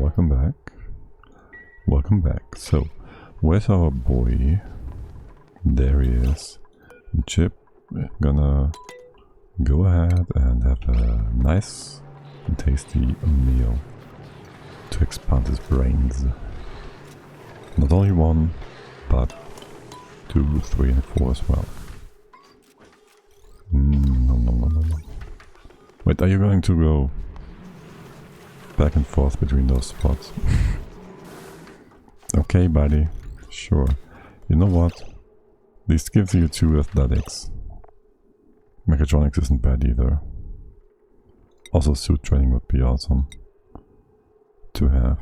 welcome back. Welcome back. So, where's our boy? There he is. Chip, gonna go ahead and have a nice and tasty meal to expand his brains. Not only one, but 2, 3 and 4 as well. No. Wait, are you going to go back and forth between those spots? Okay, buddy. Sure. You know what? This gives you 2 athletics. Mechatronics isn't bad either. Also, suit training would be awesome to have.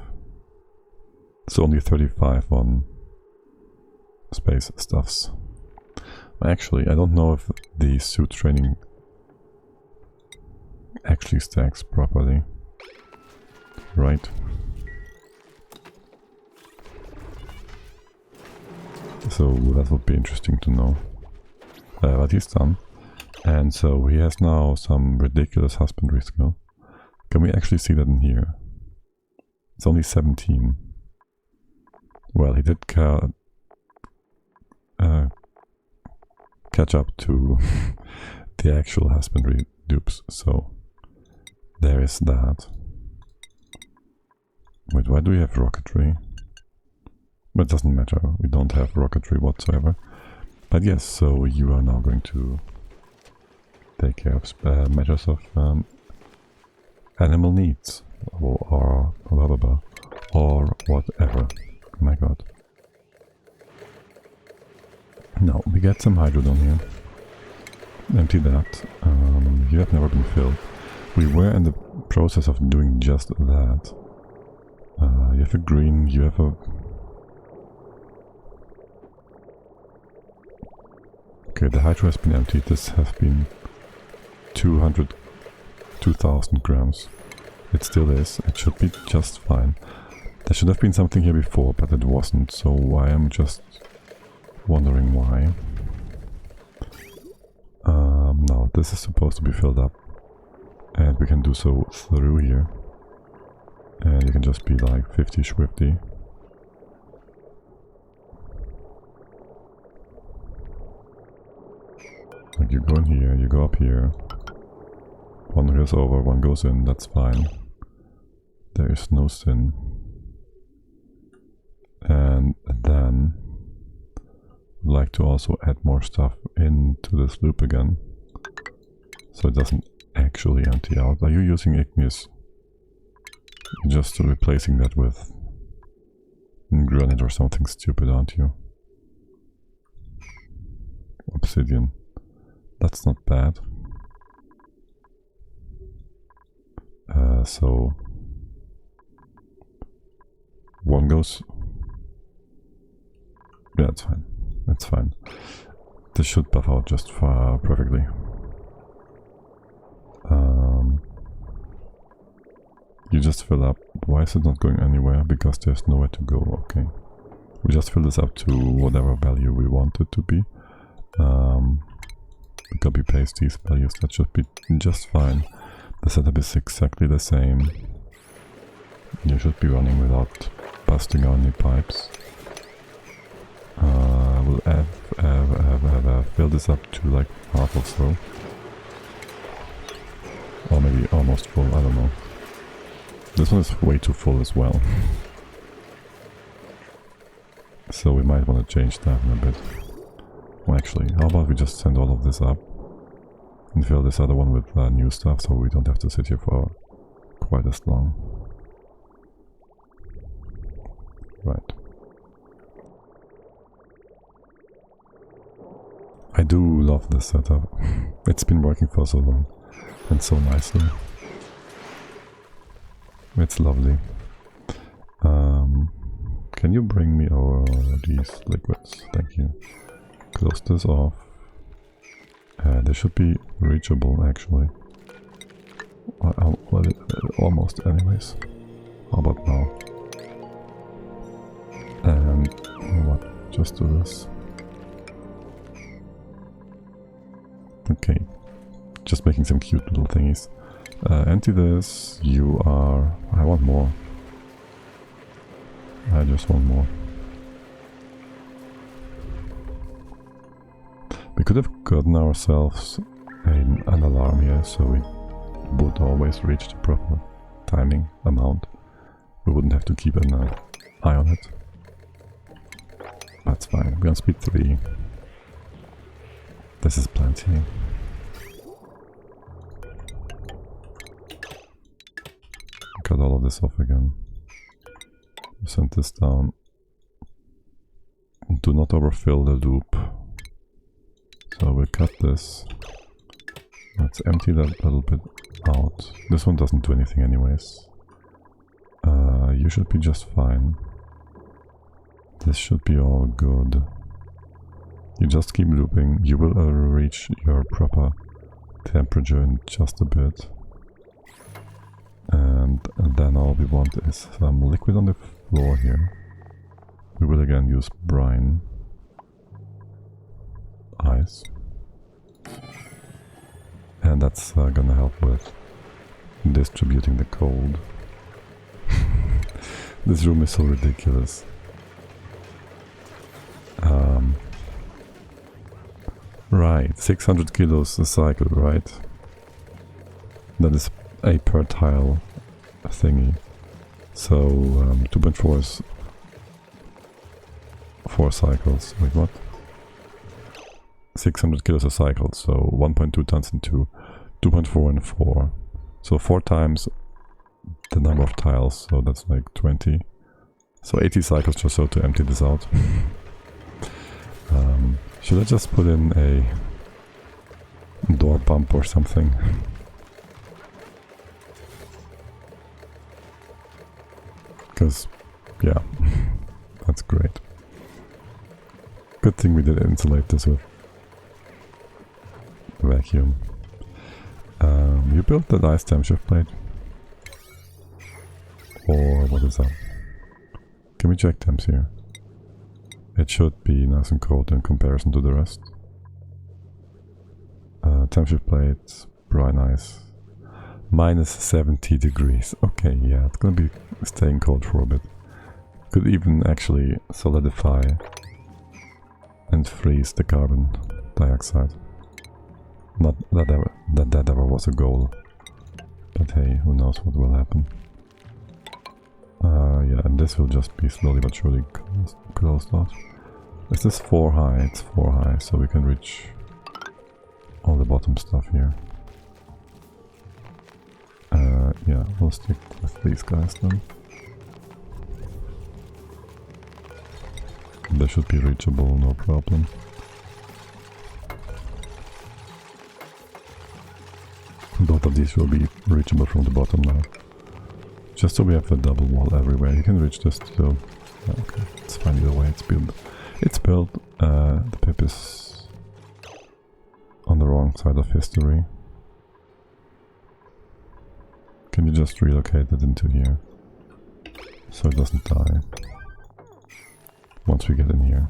So only 35 on space stuffs. Actually, I don't know if the suit training actually stacks properly. Right. So that would be interesting to know. But he's done. And so he has now some ridiculous husbandry skill. Can we actually see that in here? It's only 17. Well, he did catch up to the actual husbandry dupes, so there is that. Wait, why do we have rocketry? But it doesn't matter, we don't have rocketry whatsoever. But yes, so you are now going to take care of matters of animal needs, or blah blah blah, or whatever. Oh my god. Now, we get some hydro down here. Empty that. You have never been filled. We were in the process of doing just that. You have a green, you have a... Okay, the hydro has been emptied. This has been 2,000 grams. It still is. It should be just fine. There should have been something here before, but it wasn't, so I am just wondering why. Now, this is supposed to be filled up, and we can do so through here. And you can just be like 50-50. Like you go in here, you go up here. One goes over, one goes in, that's fine. There is no sin. And then I'd like to also add more stuff into this loop again, so it doesn't actually empty out. Are you using igneous? Just replacing that with granite or something stupid, aren't you? Obsidian. That's not bad. So one goes... Yeah, it's fine. It's fine. This should buff out just perfectly. You just fill up. Why is it not going anywhere? Because there's nowhere to go. Okay. We just fill this up to whatever value we want it to be. We copy paste these values. That should be just fine. The setup is exactly the same. You should be running without busting out any pipes. We'll fill this up to like half or so. Or maybe almost full, I don't know. This one is way too full as well. So we might want to change that in a bit. Well, actually, how about we just send all of this up and fill this other one with new stuff, so we don't have to sit here for quite as long. Right. I do love this setup. It's been working for so long and so nicely. It's lovely. Can you bring me over these liquids? Thank you. Close this off. They should be reachable actually. Well, almost anyways. How about now? And you know what? Just do this. Okay. Just making some cute little thingies. Empty this. You are... I want more. I just want more. We could have gotten ourselves an alarm here, so we would always reach the proper timing amount. We wouldn't have to keep an eye on it. That's fine. We're on speed 3. This is plenty. Cut all of this off again. Send this down. Do not overfill the loop. So we'll cut this. Let's empty that little bit out. This one doesn't do anything anyways. You should be just fine. This should be all good. You just keep looping. You will reach your proper temperature in just a bit. And then all we want is some liquid on the floor here. We will again use brine. Ice. And that's gonna help with distributing the cold. This room is so ridiculous. Right, 600 kilos a cycle, right? That is a per tile thingy. So 2.4 is 4 cycles. Wait, what? 600 kilos a cycle, so 1.2 tons in 2, 2.4 and 4. So 4 times the number of tiles, so that's like 20. So 80 cycles or so to empty this out. Should I just put in a door bump or something? Because, yeah, that's great. Good thing we did insulate this with vacuum. You built that ice temp shift plate? Or what is that? Can we check temps here? It should be nice and cold in comparison to the rest. Temp shift plate, brine ice. Minus 70 degrees. Okay, yeah, it's gonna be staying cold for a bit. Could even actually solidify and freeze the carbon dioxide. Not that ever was a goal. But hey, who knows what will happen. Yeah, and this will just be slowly but surely closed off. Is this 4 high? It's 4 high, so we can reach all the bottom stuff here. Yeah, we'll stick with these guys then. They should be reachable, no problem. Both of these will be reachable from the bottom now. Just so we have a double wall everywhere. You can reach this still. Yeah, okay, it's fine either way. It's built. It's built. The pip is on the wrong side of history. Can you just relocate it into here so it doesn't die once we get in here?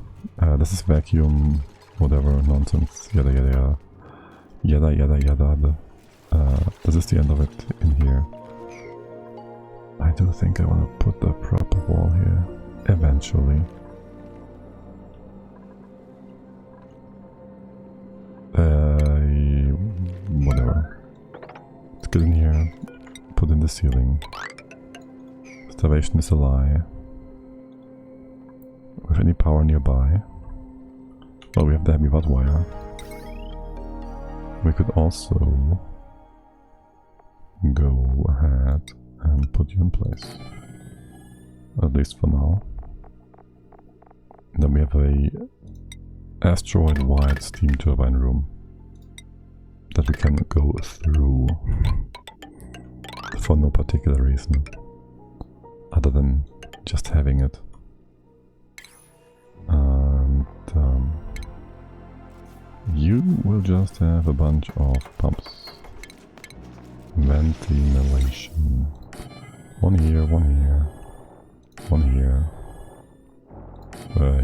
This is vacuum, whatever nonsense. Yada yada yada yada yada yada. This is the end of it in here. I do think I want to put the proper wall here, eventually. Whatever. Let's get in here, put in the ceiling. Starvation is a lie. With any power nearby. Well, we have the heavy hot wire. We could also go ahead and put you in place, at least for now. Then we have a asteroid-wide steam turbine room that we can go through for no particular reason other than just having it. And you will just have a bunch of pumps. Ventilation. One here, one here, one here.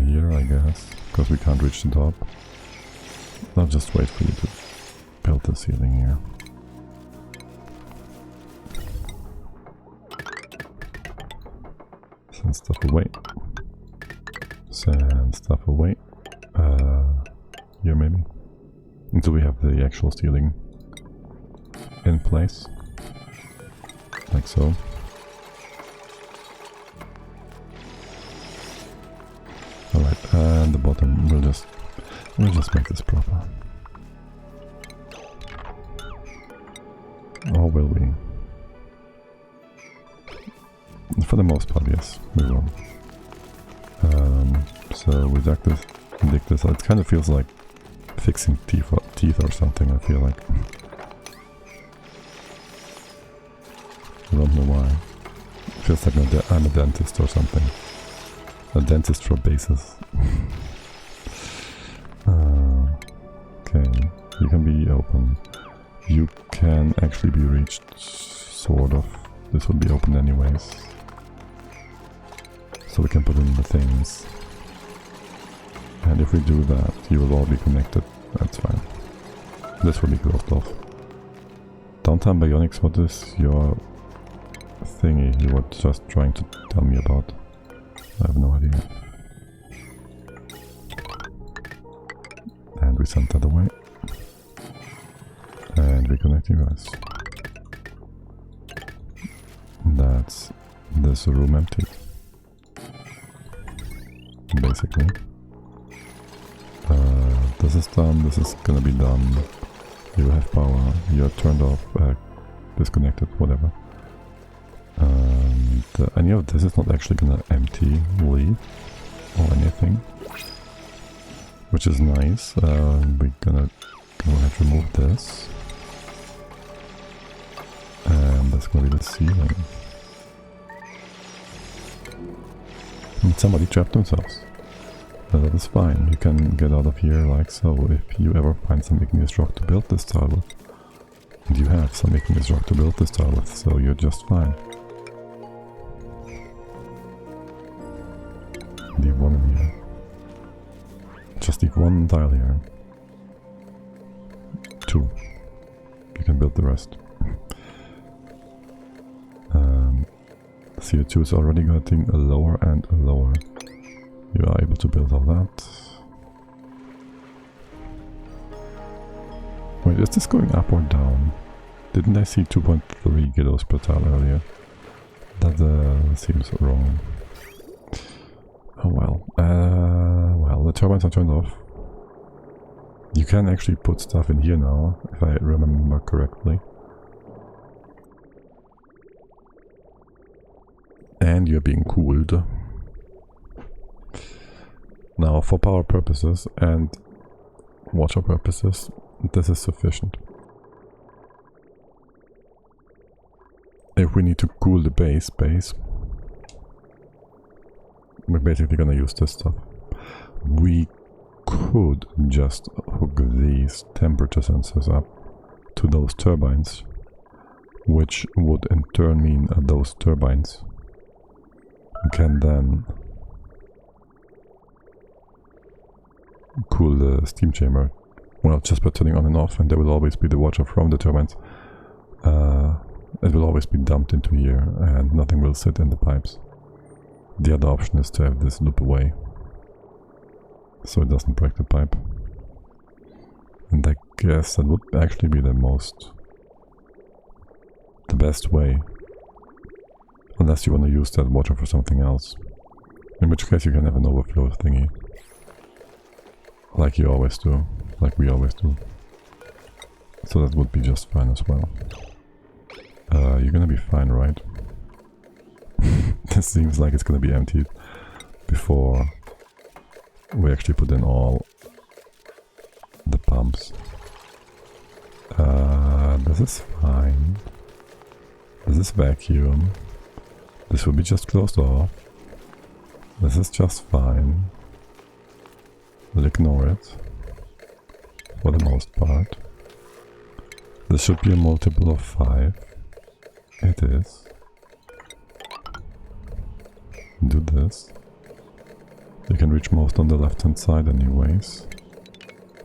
Here, I guess, because we can't reach the top. I'll just wait for you to build the ceiling here. Send stuff away. Send stuff away. Here maybe. Until we have the actual stealing in place. Like so. Alright, and the bottom we'll just make this proper. Or will we? For the most part, yes, we will. So we dig this. It kind of feels like fixing teeth or something, I feel like. I don't know why. It feels like I'm a dentist or something. A dentist for bases. Okay, you can be open. You can actually be reached, sort of. This would be open anyways. So we can put in the things. And if we do that, you will all be connected. That's fine. This will be closed off. Downtime Bionics, what is your thingy you were just trying to tell me about? I have no idea. And we sent that away. And reconnect you guys. That's this room empty. Basically. This is done, this is gonna be done. You have power, you're turned off, disconnected, whatever. Any of this is not actually gonna empty, leave, or anything. Which is nice. We're gonna go ahead and remove this. And that's gonna be the ceiling. And somebody trapped themselves. That is fine, you can get out of here like so if you ever find some igneous rock to build this tile with. And you have some igneous rock to build this tile with, so you're just fine. Leave one in here. Just leave one tile here. 2. You can build the rest. CO2 is already getting lower and lower. You are able to build all that. Wait, is this going up or down? Didn't I see 2.3 kilos per tile earlier? That seems wrong. Oh well. Well, the turbines are turned off. You can actually put stuff in here now, if I remember correctly. And you're being cooled. Now, for power purposes and water purposes, this is sufficient. If we need to cool the base, we're basically gonna use this stuff. We could just hook these temperature sensors up to those turbines, which would in turn mean those turbines can then cool the steam chamber. Well, just by turning on and off, and there will always be the water from the turbines. It will always be dumped into here, and nothing will sit in the pipes. The other option is to have this loop away, so it doesn't break the pipe. And I guess that would actually be the best way. Unless you want to use that water for something else. In which case you can have an overflow thingy. Like you always do. Like we always do. So that would be just fine as well. You're gonna be fine, right? This seems like it's gonna be emptied before we actually put in all the pumps. This is fine. This is vacuum. This will be just closed off. This is just fine. We'll ignore it for the most part. This should be a multiple of 5. It is. Do this. You can reach most on the left hand side anyways.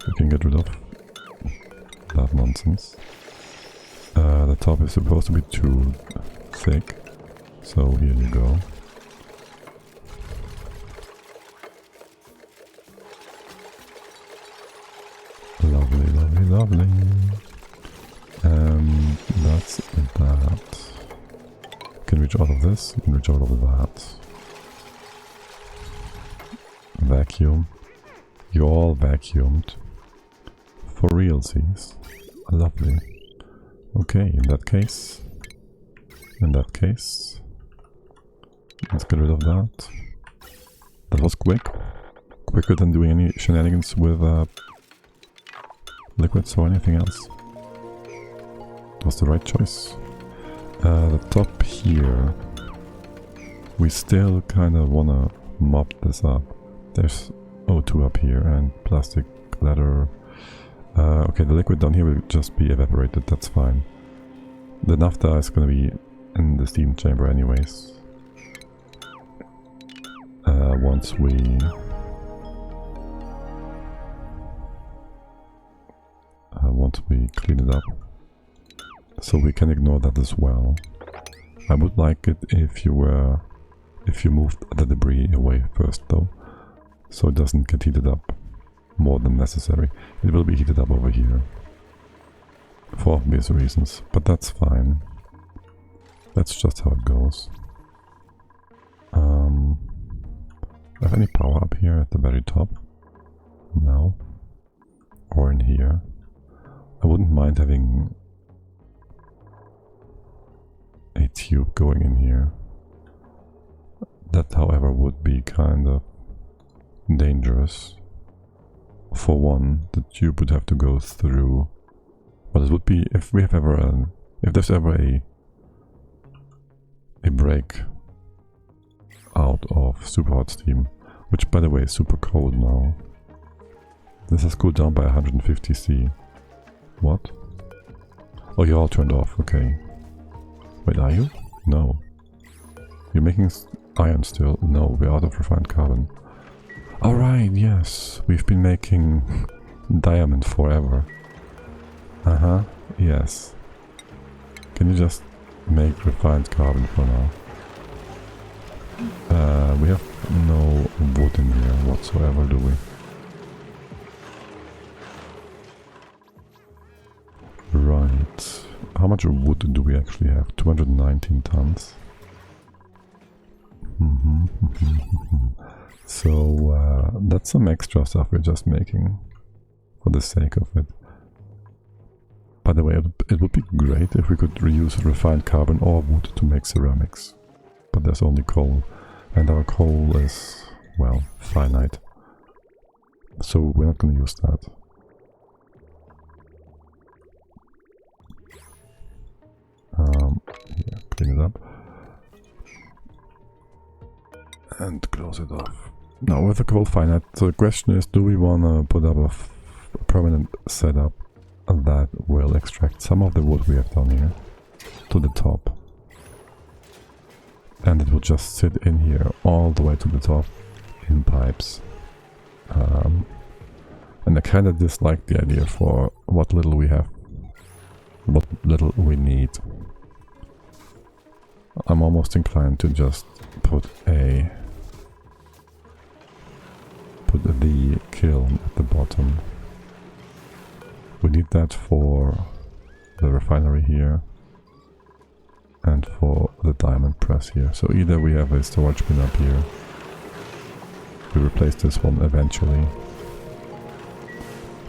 You can get rid of that nonsense. The top is supposed to be too thick, so here you go. Lovely. That's that. You can reach out of this, you can reach out of that. Vacuum. You're all vacuumed. For realsies. Lovely. Okay, in that case, let's get rid of that. That was quick. Quicker than doing any shenanigans with liquids or anything else. It was the right choice. The top here, we still kind of want to mop this up. There's O2 up here and plastic ladder. Okay, the liquid down here will just be evaporated, that's fine. The naphtha is going to be in the steam chamber anyways. Once we clean it up. So we can ignore that as well. I would like it if you moved the debris away first though, so it doesn't get heated up more than necessary. It will be heated up over here for obvious reasons, but that's fine. That's just how it goes. Have any power up here at the very top? No. Or in here. I wouldn't mind having a tube going in here. That, however, would be kind of dangerous. For one, the tube would have to go through. Well, it would be if there's ever a break out of super hot steam, which by the way is super cold now. This has cooled down by 150 C. What? Oh, you're all turned off, okay. Wait, are you? No. You're making iron still? No, we're out of refined carbon. Alright, yes, we've been making diamond forever. Yes. Can you just make refined carbon for now? We have no wood in here whatsoever, do we? Right. How much wood do we actually have? 219 tons. So that's some extra stuff we're just making for the sake of it. By the way, it would be great if we could reuse refined carbon or wood to make ceramics. But there's only coal, and our coal is, well, finite. So we're not going to use that. Yeah, clean it up. And close it off. Now with the coal finite, so the question is, do we want to put up a permanent setup that will extract some of the wood we have down here to the top? And it will just sit in here all the way to the top in pipes. And I kind of dislike the idea for what little we have, what little we need. I'm almost inclined to just put the kiln at the bottom. We need that for the refinery here and for the diamond press here. So either we have a storage bin up here, we replace this one eventually,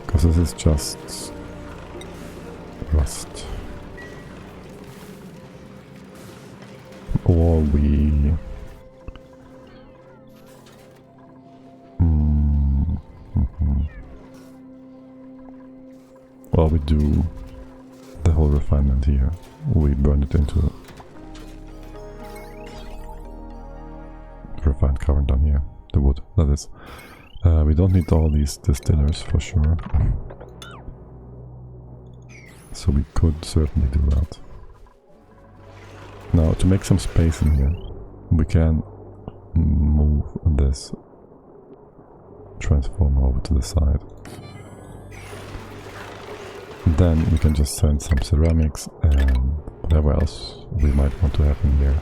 because this is just rust, or we well, we do the whole refinement here. We burn it into refined carbon down here, the wood, that is. We don't need all these distillers for sure. So we could certainly do that. Now, to make some space in here, we can move this transformer over to the side. Then we can just send some ceramics and whatever else we might want to have in here.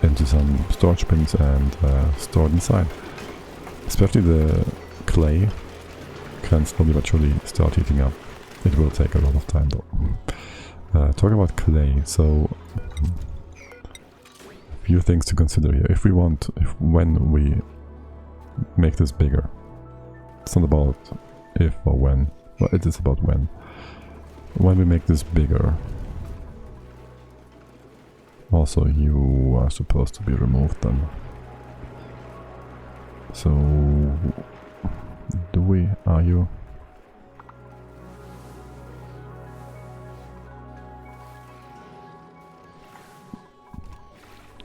Into some storage bins and store it inside. Especially the clay can slowly but surely start heating up. It will take a lot of time though. Talk about clay, so a few things to consider here. When we make this bigger, it's not about if or when, well, it is about when. When we make this bigger, also you are supposed to be removed then. So, are you?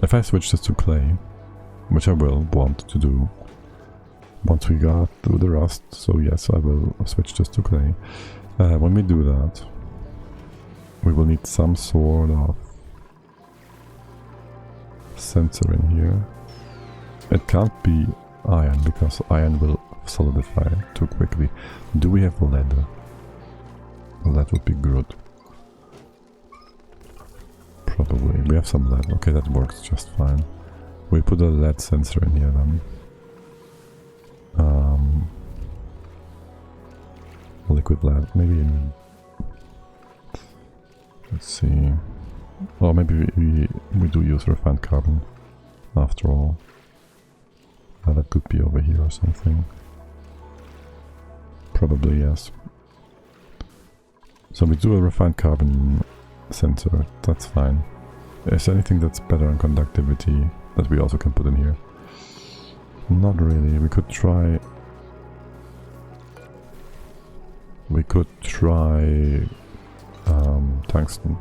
If I switch this to clay, which I will want to do once we got through the rust, so yes, I will switch this to clay. When we do that, we will need some sort of sensor in here. It can't be iron, because iron will solidify too quickly. Do we have lead? Well, that would be good. Probably. We have some lead. Okay, that works just fine. We put a lead sensor in here then. Liquid lead. Maybe let's see. Or maybe we do use refined carbon after all. That could be over here or something. Probably yes. So we do a refined carbon sensor, that's fine. Is there anything that's better on conductivity that we also can put in here? Not really. We could try tungsten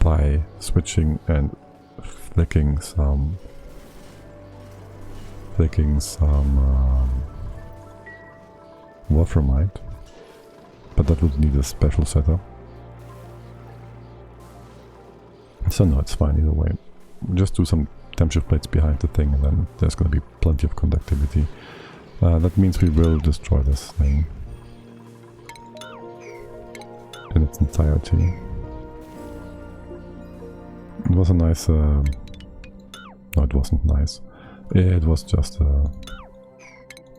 by switching and flicking some wolframite, but that would need a special setup. So no, it's fine either way. Just do some temp shift plates behind the thing and then there's going to be plenty of conductivity. That means we will destroy this thing in its entirety. It was a nice... no, it wasn't nice. It was just a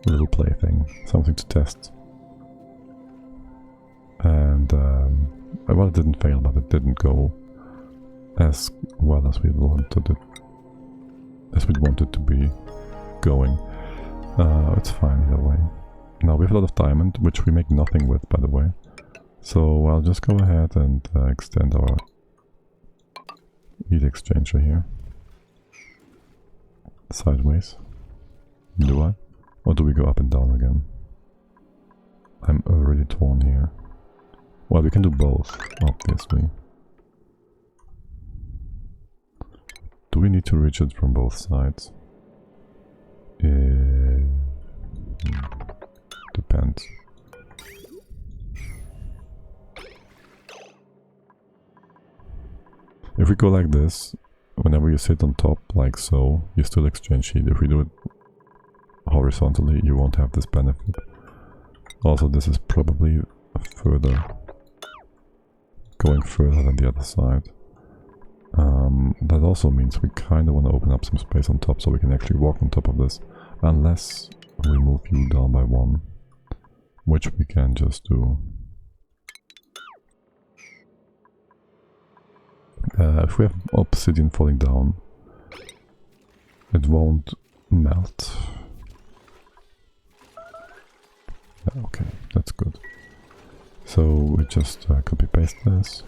little plaything, something to test. And, well, it didn't fail, but it didn't go as well as we wanted it, to be going. It's fine either way. Now we have a lot of diamond, which we make nothing with, by the way. So I'll just go ahead and extend our heat exchanger here. Sideways. Do I? Or do we go up and down again? I'm already torn here. Well, we can do both, obviously. Do we need to reach it from both sides? Depends. If we go like this, whenever you sit on top like so, you still exchange heat. If we do it horizontally, you won't have this benefit. Also, this is probably going further than the other side. That also means we kind of want to open up some space on top so we can actually walk on top of this, unless we move you down by 1, which we can just do. If we have obsidian falling down, it won't melt. Yeah, okay, that's good. So we just copy paste this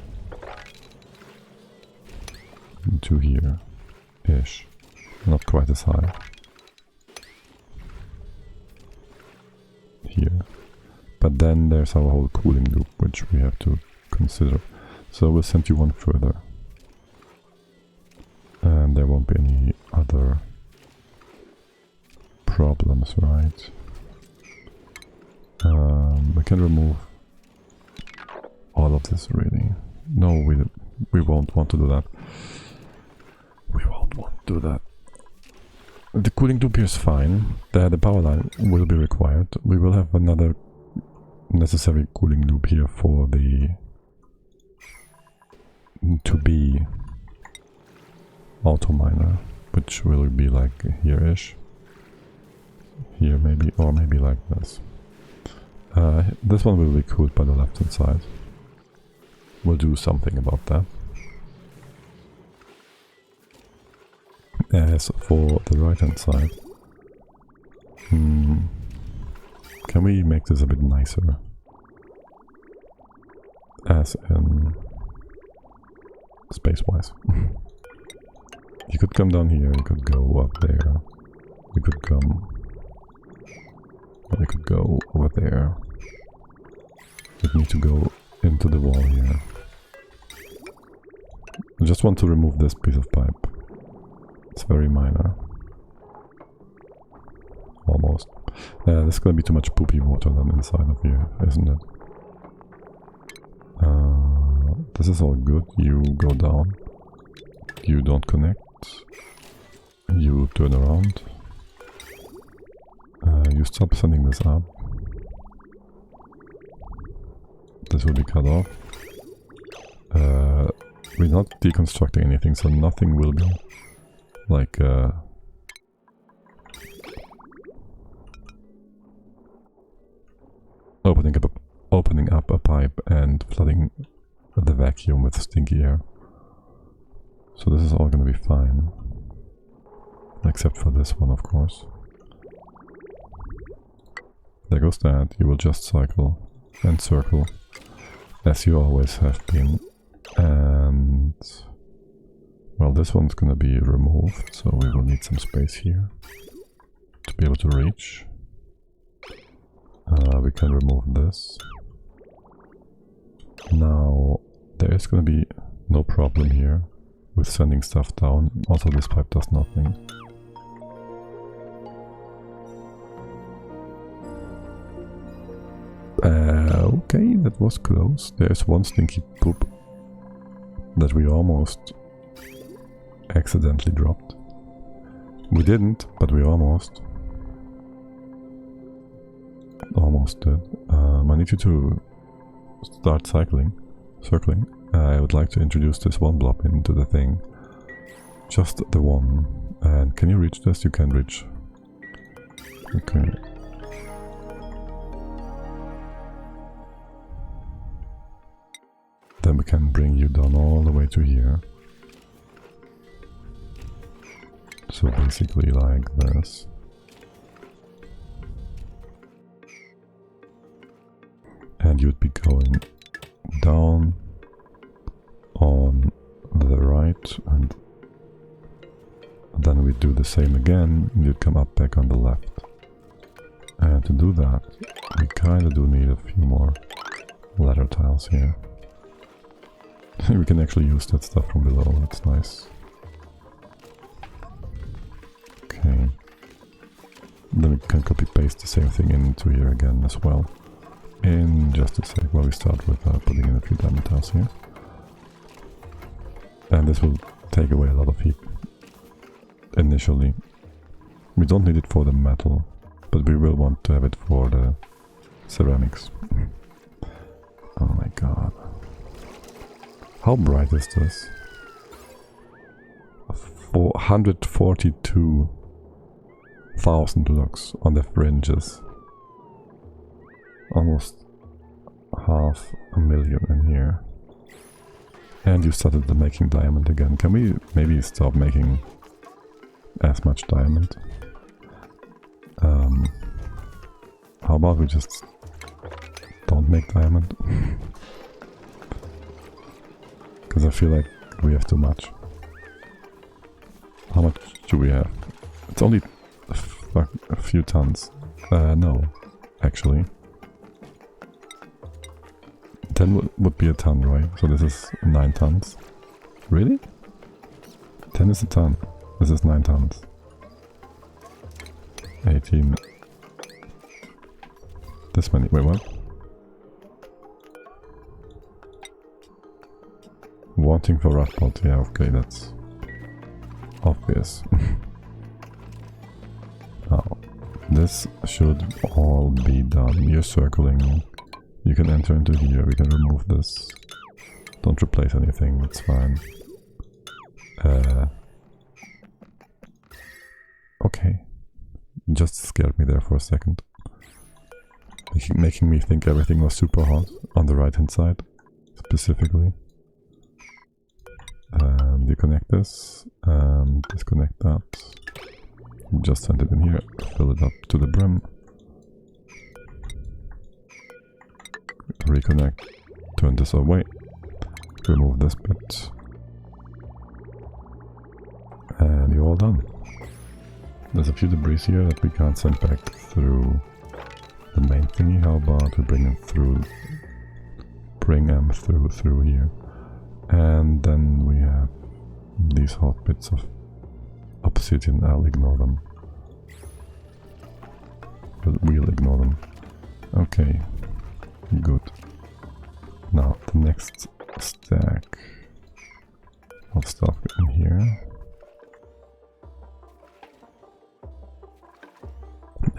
into here-ish. Not quite as high. Here. But then there's our whole cooling loop, which we have to consider. So we'll send you one further. And there won't be any other problems, right? We can remove all of this, really. No, we won't want to do that. We won't want to do that. The cooling loop here is fine. The power line will be required. We will have another necessary cooling loop here for the to be auto miner, which will be like here-ish. Here maybe, or maybe like this. This one will be cooled by the left-hand side. We'll do something about that. As for the right-hand side, can we make this a bit nicer? As in space-wise. You could come down here, you could go up there, you could come... Well, you could go over there. You need to go into the wall here. I just want to remove this piece of pipe. It's very minor. Almost. This is gonna be too much poopy water then inside of here, isn't it? This is all good. You go down. You don't connect. You turn around. You stop sending this up. This will be cut off. We're not deconstructing anything, so nothing will be like opening up a pipe and flooding the vacuum with stinky air. So this is all gonna be fine. Except for this one, of course. There goes that. You will just cycle and circle as you always have been. And well, this one's gonna be removed, so we will need some space here to be able to reach. We can remove this. Now there is gonna be no problem here with sending stuff down. Also, this pipe does nothing. Okay, that was close. There's one stinky poop that we almost accidentally dropped. We didn't, but we almost. Almost did. I need you to start circling. I would like to introduce this one blob into the thing. Just the one. And can you reach this? You can reach. Okay. Then we can bring you down all the way to here. So basically like this. And you'd be going down on the right, and then we do the same again, and you'd come up back on the left. And to do that, we kinda do need a few more ladder tiles here. We can actually use that stuff from below, that's nice. Okay. Then we can copy paste the same thing into here again as well. In just a sec, while we start with putting in a few diamond tiles here. And this will take away a lot of heat initially. We don't need it for the metal, but we will want to have it for the ceramics. Oh my god. How bright is this? 442,000 lux on the fringes. Almost 500,000 in here. And you started making diamond again. Can we maybe stop making as much diamond? How about we just don't make diamond? Because I feel like we have too much. How much do we have? It's only a few tons. No, actually. 10 would be a ton, right? So this is 9 tons. Really? 10 is a ton. This is 9 tons. 18. This many. Wait, what? Wanting for Ratbot. Yeah, okay, that's obvious. Now, this should all be done. You're circling. You can enter into here, we can remove this. Don't replace anything, it's fine. Okay. Just scared me there for a second. Making me think everything was super hot on the right hand side, specifically. And you connect this, and disconnect that. Just send it in here, fill it up to the brim. Reconnect, turn this away, remove this bit. And you're all done. There's a few debris here that we can't send back through the main thingy. How about we bring them through here. And then we have these hot bits of obsidian. I'll ignore them. But we'll ignore them. Okay. Good. Now the next stack of stuff in here.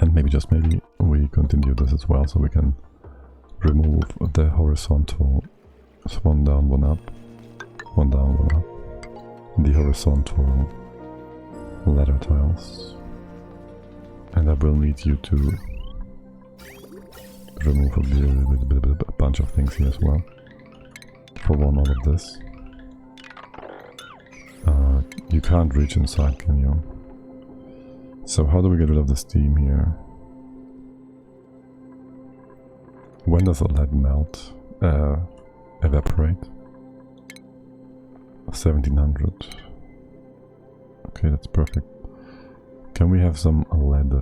And maybe, just maybe, we continue this as well, so we can remove the horizontal one down, one up, one down, one up, the horizontal ladder tiles. And I will need you to remove a bunch of things here as well. For one, all of this. You can't reach inside, can you? So how do we get rid of the steam here? When does the lead melt? Evaporate? 1700. Okay, that's perfect. Can we have some lead?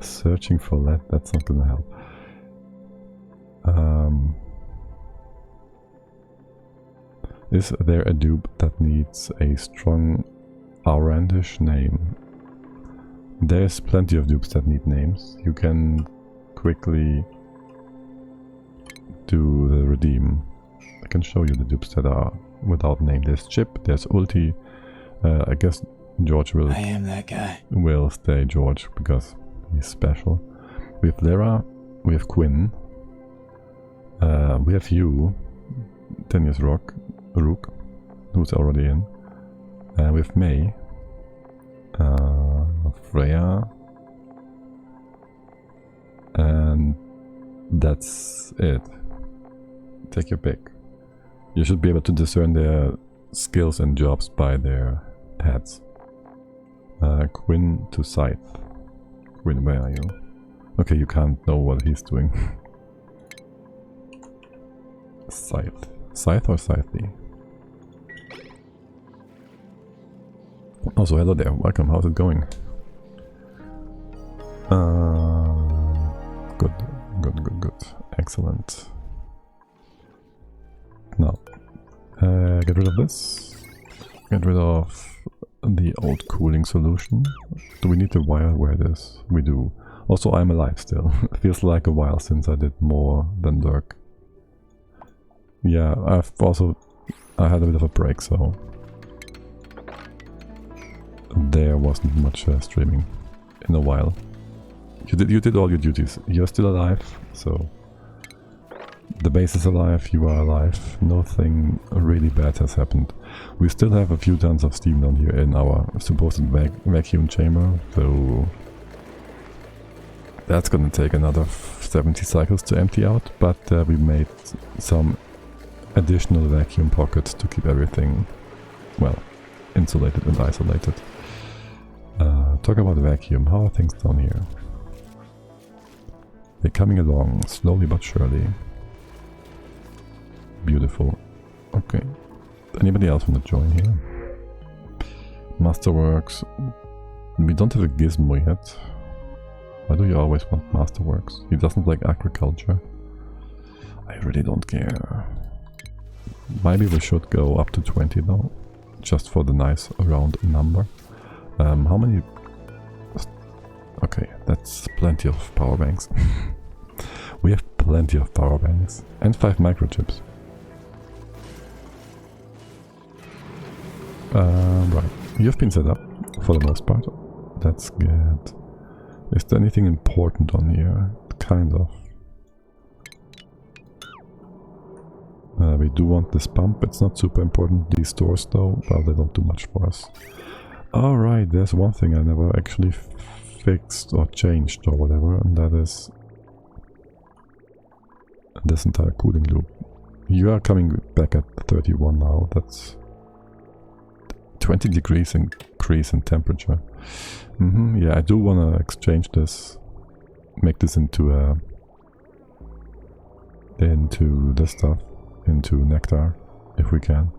Searching for lead, that's not gonna help. Is there a dupe that needs a strong Arandish name? There's plenty of dupes that need names. You can quickly do the redeem. I can show you the dupes that are without name. There's Chip, there's Ulti. I guess George will... I am that guy. Will stay George because he's special. We have Lara, we have Quinn, we have you, 10 years Rook, who's already in. We have May, Freya, and that's it. Take your pick. You should be able to discern their skills and jobs by their hats. Quinn to Scythe. Quinn, where are you? Okay, you can't know what he's doing. Scythe. Scythe or Scythe? Also, hello there, welcome, how's it going? Good. Excellent. Now, get rid of this. Get rid of the old cooling solution. Do we need to wire this? We do. Also, I'm alive still. It feels like a while since I did more than lurk. Yeah, I had a bit of a break, so there wasn't much streaming in a while. You did all your duties. You're still alive, so the base is alive, you are alive. Nothing really bad has happened. We still have a few tons of steam down here in our supposed vacuum chamber, so that's gonna take another 70 cycles to empty out, but we made some additional vacuum pockets to keep everything, well, insulated and isolated. Talk about vacuum, how are things down here? They're coming along, slowly but surely. Beautiful. Okay. Anybody else want to join here? Masterworks. We don't have a gizmo yet. Why do you always want Masterworks? He doesn't like agriculture. I really don't care. Maybe we should go up to 20 though. Just for the nice round number. How many... Okay, that's plenty of power banks. We have plenty of power banks. And 5 microchips. Right. You've been set up, for the most part. That's good. Is there anything important on here? Kind of. We do want this pump, it's not super important. These doors though, well, they don't do much for us. Alright, there's one thing I never actually fixed or changed or whatever, and that is this entire cooling loop. You are coming back at 31 now, that's 20 degrees increase in temperature. Yeah, I do want to exchange this, make this into this stuff, into nectar, if we can.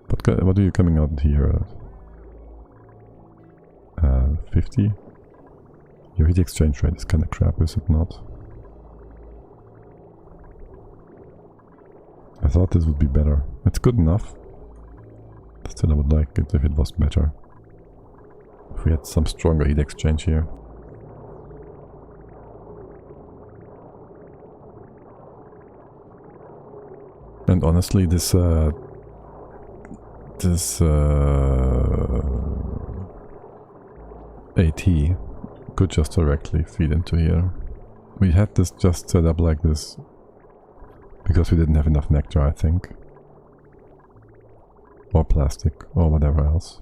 But what are you coming out here? 50? Your heat exchange rate is kind of crap, is it not? I thought this would be better. It's good enough. Still, I would like it if it was better. If we had some stronger heat exchange here. And honestly, this AT could just directly feed into here. We had this just set up like this because we didn't have enough nectar, I think. Or plastic, or whatever else.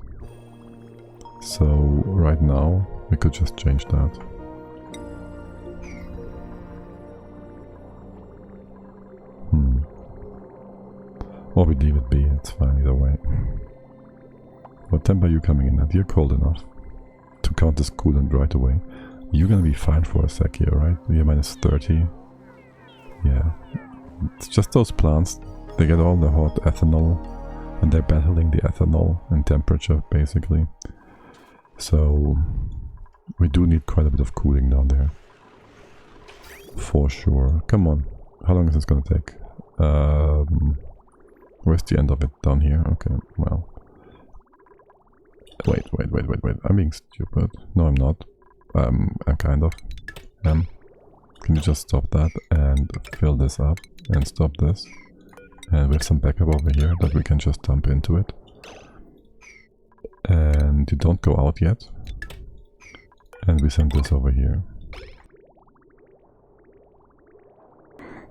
So right now we could just change that. Or we leave it be, it's fine either way. What temp are you coming in at? You're cold enough to count this coolant right away. You're gonna be fine for a sec here, right? You're minus 30. Yeah. It's just those plants, they get all the hot ethanol and they're battling the ethanol in temperature basically. So we do need quite a bit of cooling down there. For sure. Come on. How long is this gonna take? Where's the end of it? Down here? Okay, well. Wait. I'm being stupid. No, I'm not. I'm kind of. Can you just stop that and fill this up and stop this? And we have some backup over here that we can just dump into it. And you don't go out yet. And we send this over here.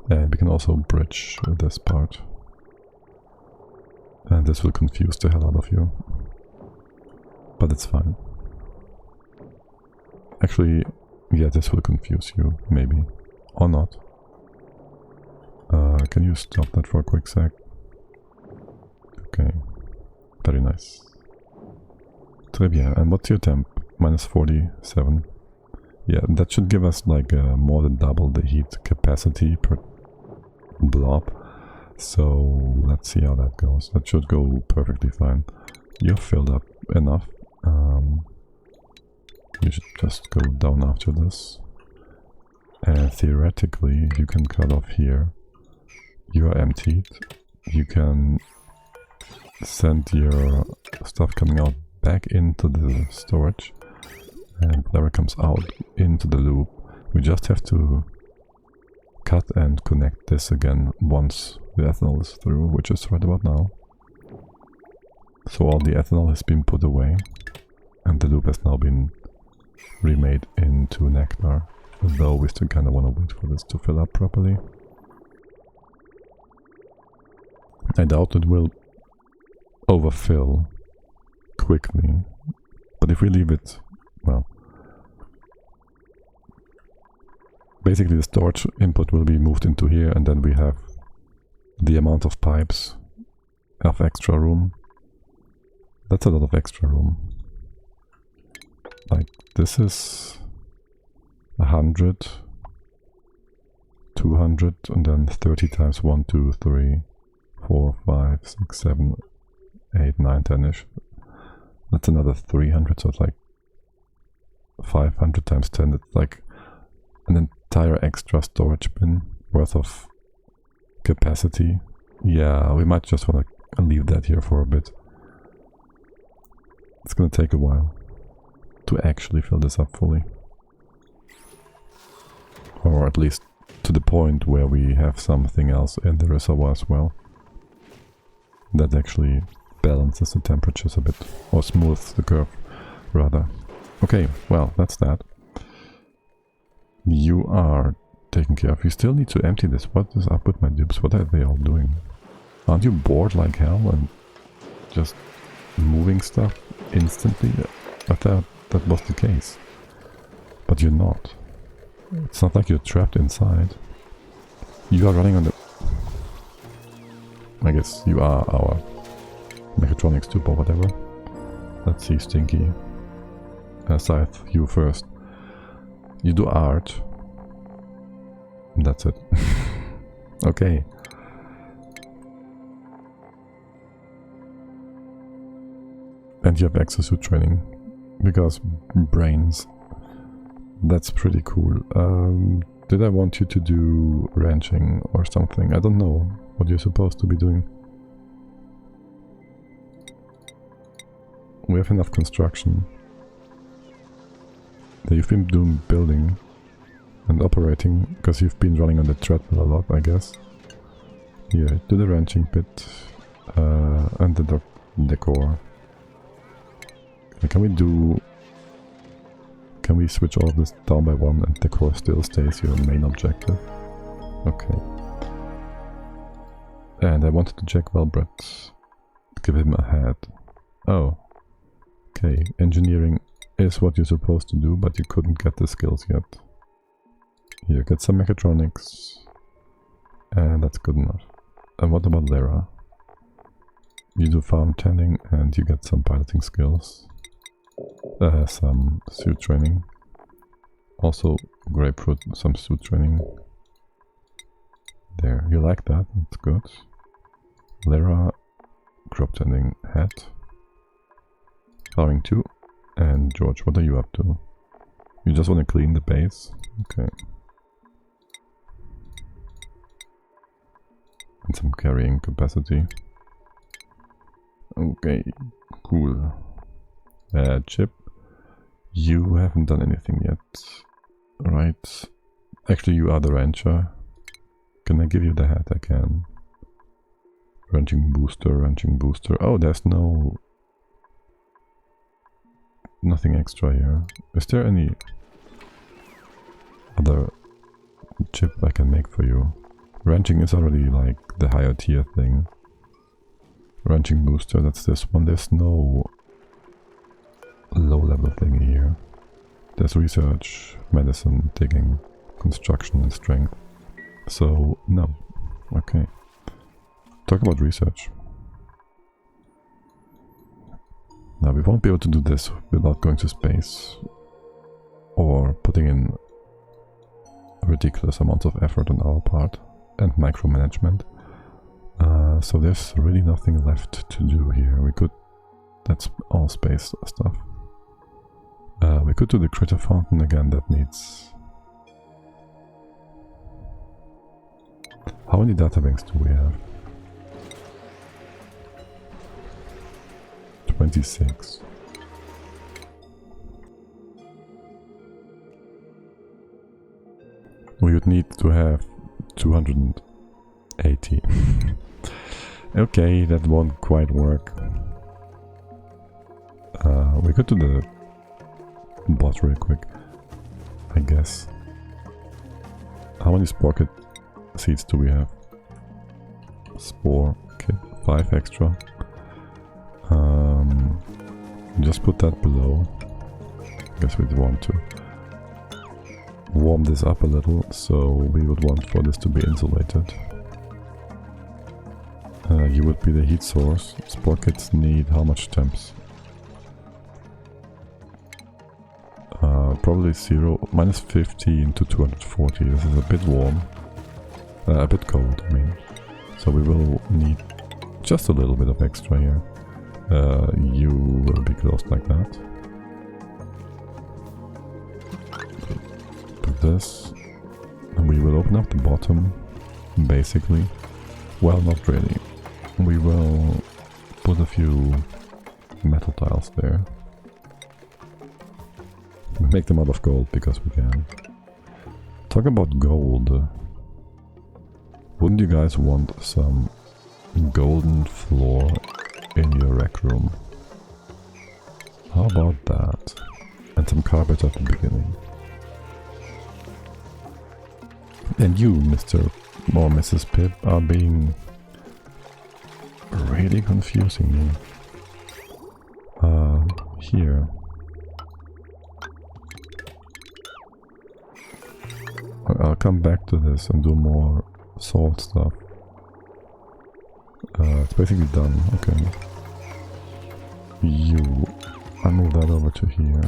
And we can also bridge this part. And this will confuse the hell out of you. But it's fine. Actually, yeah, this will confuse you, maybe. Or not. Can you stop that for a quick sec? Okay. Very nice. Très bien. And what's your temp? Minus 47. Yeah, that should give us like more than double the heat capacity per blob. So let's see how that goes. That should go perfectly fine. You're filled up enough. You should just go down after this. And theoretically, you can cut off here. You are emptied. You can send your stuff coming out back into the storage. And whatever comes out into the loop. We just have to cut and connect this again once the ethanol is through, which is right about now. So all the ethanol has been put away and the loop has now been remade into nectar, though we still kind of want to wait for this to fill up properly. I doubt it will overfill quickly, but if we leave it, well, basically the storage input will be moved into here, and then we have the amount of pipes of extra room. That's a lot of extra room. Like this is 100, 200, and then 30 times 1, 2, 3, 4, 5, 6, 7, 8, 9, 10-ish. That's another 300, so it's like 500 times 10. It's like an entire extra storage bin worth of capacity. Yeah, we might just want to leave that here for a bit. It's gonna take a while to actually fill this up fully. Or at least to the point where we have something else in the reservoir as well. That actually balances the temperatures a bit, or smooths the curve, rather. Okay, well, that's that. You are taken care of. You still need to empty this. What is up with my dupes? What are they all doing? Aren't you bored like hell and just moving stuff instantly? I thought that was the case. But you're not. It's not like you're trapped inside. You are running on the... I guess you are our mechatronics dupe or whatever. Let's see, Stinky. Scythe, you first. You do art. That's it. Okay. And you have exosuit training. Because brains. That's pretty cool. Did I want you to do ranching or something? I don't know what you're supposed to be doing. We have enough construction. You've been doing building and operating because you've been running on the treadmill a lot, I guess. Here, do the ranching bit and the decor. Can we switch all of this down by one and decor still stays your main objective? Okay. And I wanted to check Wellbred. Give him a hat. Oh. Okay, engineering is what you're supposed to do, but you couldn't get the skills yet. Here, get some mechatronics. And that's good enough. And what about Lara? You do farm tending and you get some piloting skills. Some suit training. Also, grapefruit, some suit training. There, you like that, that's good. Lara, crop tending hat. Farming 2. And George, what are you up to? You just want to clean the base? Okay. And some carrying capacity. Okay, cool. Chip, you haven't done anything yet, right? Actually, you are the rancher. Can I give you the hat? I can. Ranching booster, ranching booster. Oh, there's nothing extra here. Is there any other chip I can make for you? Ranching is already like the higher tier thing. Ranching booster, that's this one. There's no low level thing here. There's research, medicine, digging, construction and strength. So, no. Okay. Talk about research. Now, we won't be able to do this without going to space or putting in ridiculous amounts of effort on our part and micromanagement. So there's really nothing left to do here. We could... That's all space stuff. We could do the critter fountain again, that needs... How many data banks do we have? 26. We would need to have 280. Okay, that won't quite work. We could do the bot real quick, I guess. How many spore kit seeds do we have? Spore kit, 5 extra. Just put that below. I guess we'd want to warm this up a little, so we would want for this to be insulated. You would be the heat source. Spore kits need how much temps? Probably 0, minus 15 to 240. This is a bit warm. A bit cold, I mean. So we will need just a little bit of extra here. You will be closed like that. Do this. And we will open up the bottom, basically. Well, not really. We will put a few metal tiles there. We make them out of gold because we can. Talk about gold. Wouldn't you guys want some golden floor in your rec room? How about that? And some carpet at the beginning. And you, Mr. or Mrs. Pip, are being really confusing me. Here. I'll come back to this and do more salt stuff. It's basically done. Okay. I'll move that over to here.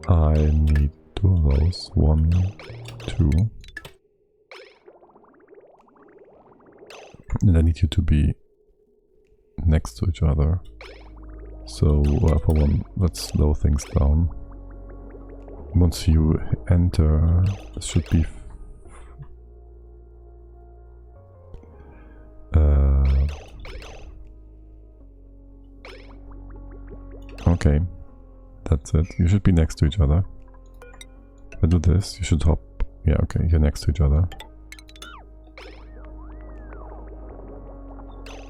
I need 2 of those. 1, 2. And I need you to be next to each other. So for one, let's slow things down. Once you enter, it should be okay, that's it. You should be next to each other. If I do this, you should hop. Yeah, okay, you're next to each other.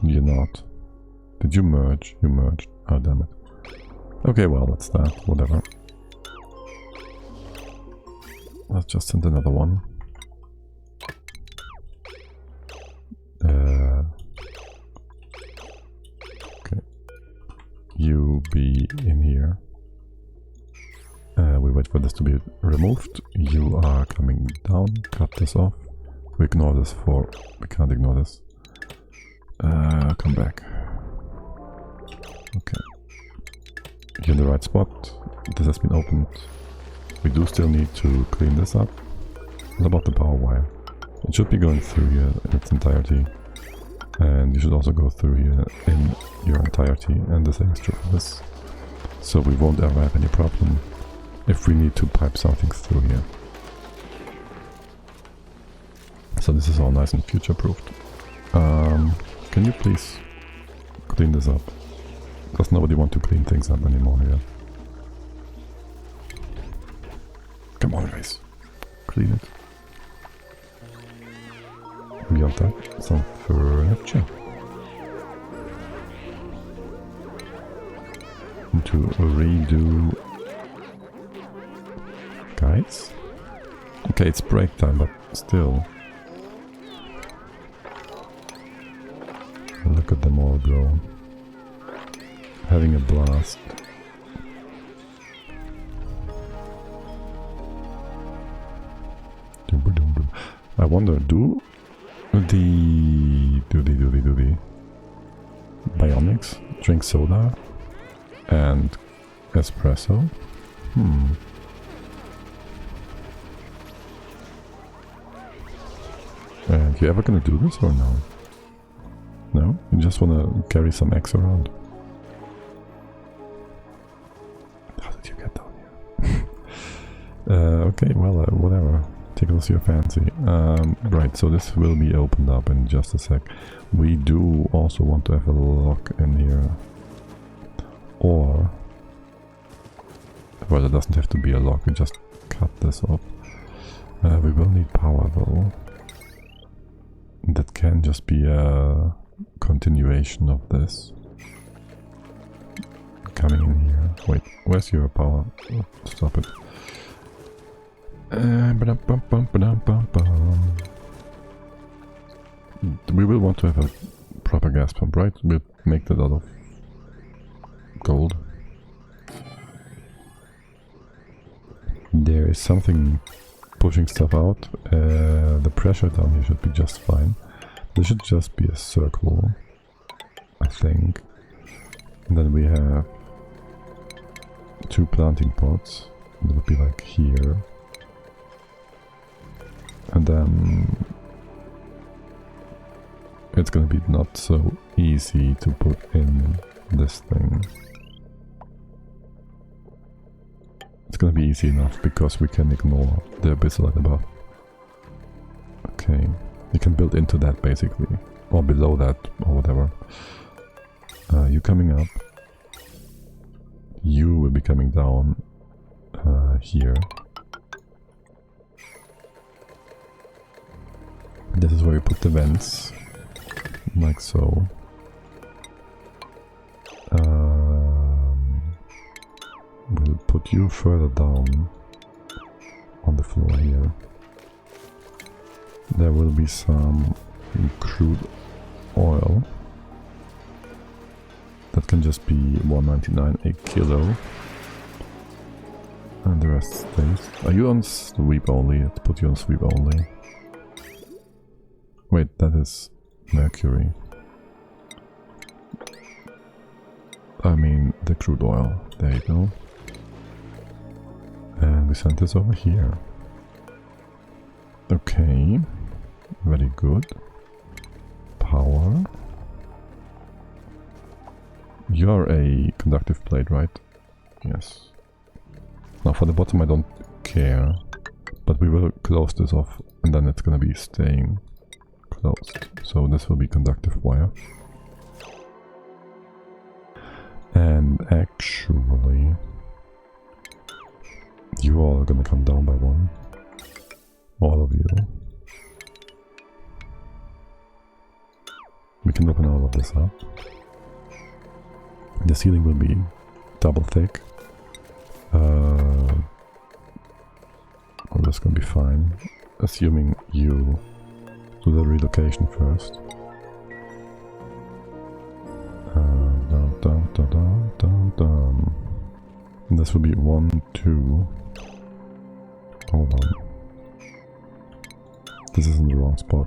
You're not. Did you merge? You merged. Oh, damn it. Okay, well, that's that. Whatever. Let's just send another one. Okay. You be in here. We wait for this to be removed. You are coming down. Cut this off. We ignore this for... We can't ignore this. Come back. Okay. You're in the right spot. This has been opened. We do still need to clean this up. What about the power wire? It should be going through here in its entirety. And you should also go through here in your entirety. And the same is true for this. So we won't ever have any problem if we need to pipe something through here. So this is all nice and future-proofed. Can you please clean this up? Does nobody want to clean things up anymore here? Come on, guys. Clean it. Beyond that, some furniture. And to redo... Guys? Okay, it's break time, but still. Look at them all go. Having a blast. I wonder, do the bionics drink soda and espresso? And you ever gonna do this or no? No? You just wanna carry some eggs around? How did you get down here? Okay, well, whatever. Tickles your fancy. Right, so this will be opened up in just a sec. We do also want to have a lock in here. Or... well, it doesn't have to be a lock, we just cut this off. We will need power though. That can just be a continuation of this. Coming in here. Wait, where's your power? Oh, stop it. We will want to have a proper gas pump, right? We'll make that out of gold. There is something pushing stuff out. The pressure down here should be just fine. There should just be a circle, I think. And then we have 2 planting pots. It would be like here. And then it's gonna be not so easy to put in this thing. It's gonna be easy enough because we can ignore the abyssal at above. Okay, you can build into that basically, or below that, or whatever. You coming up. You will be coming down here. This is where we put the vents, like so. We'll put you further down floor here. There will be some crude oil. That can just be 1.99 a kilo. And the rest stays. Are you on sweep only? Let's put you on sweep only. Wait, that is mercury. I mean the crude oil. There you go. And we send this over here. Okay. Very good. Power. You're a conductive plate, right? Yes. Now for the bottom I don't care. But we will close this off and then it's gonna be staying closed. So this will be conductive wire. And actually, you all are gonna come down by one. All of you. We can open all of this up. The ceiling will be double thick. Well, that's gonna be fine. Assuming you do the relocation first. And this will be 1, 2. Hold on. This is in the wrong spot.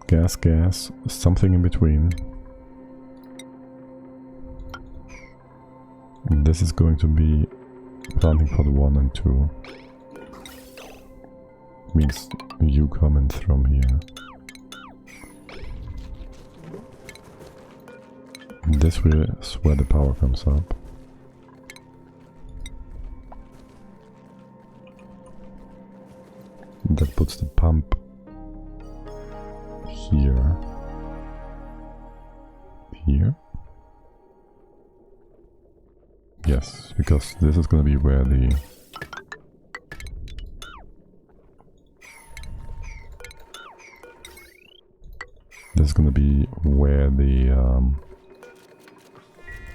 Gas, gas, something in between. And this is going to be planting pod 1 and 2. Means you come in from here. This is where the power comes up. That puts the pump here. Here? Yes, because this is gonna be where the... This is gonna be where the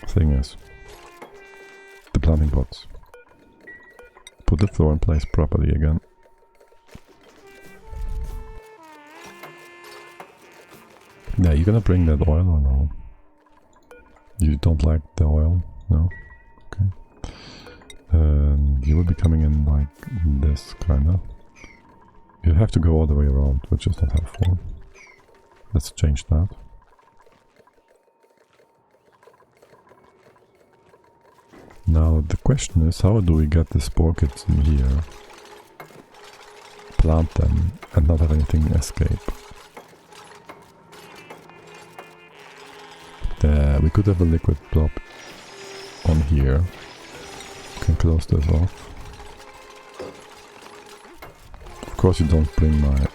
thing is. The planting pots. Put the floor in place properly again. Yeah, you gonna bring that oil or no? You don't like the oil? No? Okay. You will be coming in like this, kinda. You have to go all the way around, which is not helpful. Let's change that. Now the question is, how do we get the spore kits in here? Plant them and not have anything escape. We could have a liquid blob on here. Can close this off. Of course you don't bring my...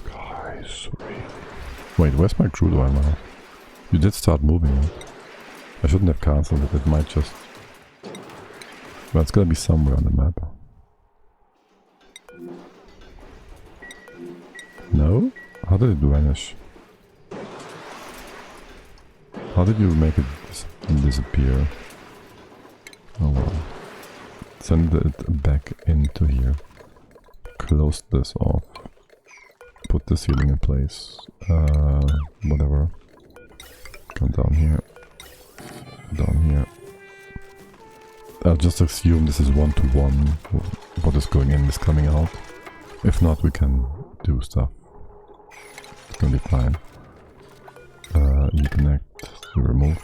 Guys, really? Wait, where's my crude oil now? You did start moving it. I shouldn't have cancelled it, it might just... Well, it's gonna be somewhere on the map. No? How did it vanish? How did you make it disappear? Oh well. Send it back into here. Close this off. Put the ceiling in place. Whatever. Come down here. Down here. I'll just assume this is 1-to-1. What is going in is coming out. If not, we can do stuff. It's gonna be fine. You connect, you remove.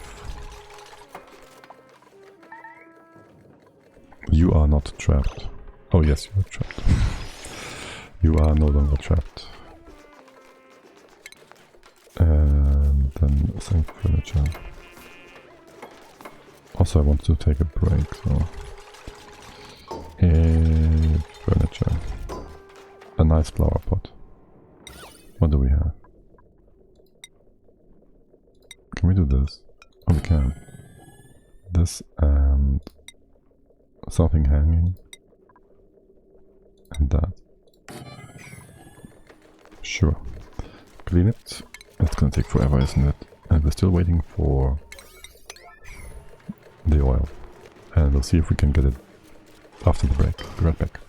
You are not trapped. Oh yes, you are trapped. You are no longer trapped. And then same furniture. Also I want to take a break, so... furniture. A nice flower pot. What do we have? Can we do this? Oh, we can. This and... something hanging. And that. Sure. Clean it. That's gonna take forever, isn't it? And we're still waiting for... the oil. And we'll see if we can get it after the break. Be right back.